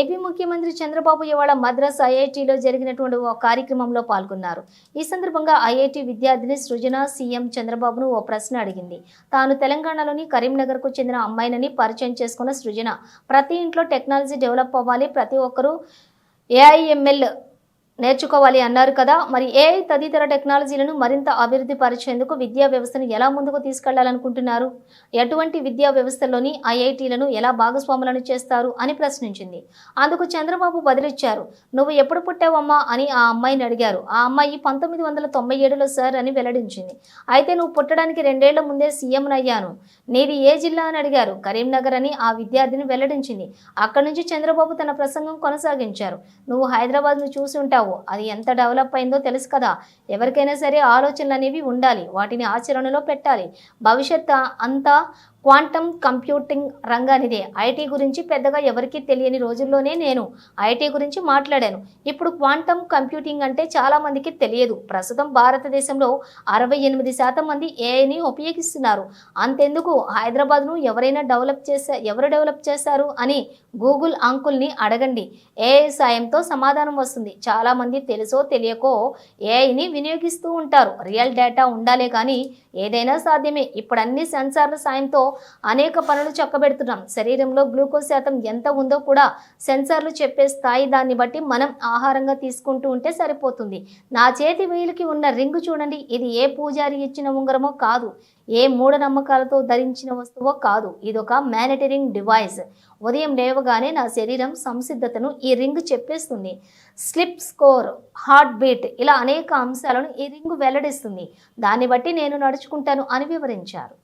AP ముఖ్యమంత్రి చంద్రబాబు ఇవాళ మద్రాస్ ఐఐటీలో జరిగినటువంటి ఓ కార్యక్రమంలో పాల్గొన్నారు. ఈ సందర్భంగా ఐఐటీ విద్యార్థిని సృజన సీఎం చంద్రబాబును ఓ ప్రశ్న అడిగింది. తాను తెలంగాణలోని కరీంనగర్కు చెందిన అమ్మాయినని పరిచయం చేసుకున్న సృజన, ప్రతి ఇంట్లో టెక్నాలజీ డెవలప్ అవ్వాలి, ప్రతి ఒక్కరూ ఏఐఎంఎల్ నేర్చుకోవాలి అన్నారు కదా. మరి ఏఐ తదితర టెక్నాలజీలను మరింత అభివృద్ధి పరిచేందుకు విద్యా వ్యవస్థను ఎలా ముందుకు తీసుకెళ్లాలనుకుంటున్నారు? ఎటువంటి విద్యా వ్యవస్థలోని ఐఐటీలను ఎలా భాగస్వాములను చేస్తారు అని ప్రశ్నించింది. అందుకు చంద్రబాబు బదిలిచ్చారు. నువ్వు ఎప్పుడు పుట్టావమ్మా అని ఆ అమ్మాయిని అడిగారు. ఆ అమ్మాయి 1997లో సార్ అని వెల్లడించింది. అయితే నువ్వు పుట్టడానికి 2 ఏళ్ల ముందే సీఎంనయ్యాను, నీది ఏ జిల్లా అని అడిగారు. కరీంనగర్ అని ఆ విద్యార్థిని వెల్లడించింది. అక్కడి నుంచి చంద్రబాబు తన ప్రసంగం కొనసాగించారు. నువ్వు హైదరాబాద్ను చూసి ఉంటావు, అది ఎంత డెవలప్ అయిందో తెలుసు కదా. ఎవరికైనా సరే ఆలోచనలు అనేవి ఉండాలి, వాటిని ఆచరణలో పెట్టాలి. భవిష్యత్ అంతా క్వాంటమ్ కంప్యూటింగ్ రంగానిదే. ఐటీ గురించి పెద్దగా ఎవరికీ తెలియని రోజుల్లోనే నేను ఐటీ గురించి మాట్లాడాను. ఇప్పుడు క్వాంటమ్ కంప్యూటింగ్ అంటే చాలా మందికి తెలియదు. ప్రస్తుతం భారతదేశంలో 68% మంది ఏఐని ఉపయోగిస్తున్నారు. అంతెందుకు, హైదరాబాద్ను ఎవరు డెవలప్ చేశారు అని గూగుల్ అంకుల్ని అడగండి. ఏఐ సాయంతో సమాధానం వస్తుంది. చాలా మంది తెలుసో తెలియకో ఏఐని వినియోగిస్తూ ఉంటారు. రియల్ డేటా ఉండాలే కానీ ఏదైనా సాధ్యమే. ఇప్పుడు అన్ని సెన్సార్ల సాయంతో అనేక పనులు చక్కబెడుతున్నాం. శరీరంలో గ్లూకోజ్ శాతం ఎంత ఉందో కూడా సెన్సార్లు చెప్పే స్థాయి. దాన్ని బట్టి మనం ఆహారంగా తీసుకుంటూ ఉంటే సరిపోతుంది. నా చేతి వేలికి ఉన్న రింగు చూడండి, ఇది ఏ పూజారి ఇచ్చిన ఉంగరమో కాదు, ఏ మూఢనమ్మకాలతో ధరించిన వస్తువో కాదు. ఇదొక మానిటరింగ్ డివైస్. ఉదయం లేవగానే నా శరీరం సంసిద్ధతను ఈ రింగ్ చెప్పేస్తుంది. స్లిప్ స్కోర్, హార్ట్ బీట్, ఇలా అనేక అంశాలను ఈ రింగు వెల్లడిస్తుంది. దాన్ని బట్టి నేను నడుచుకుంటాను అని వివరించారు.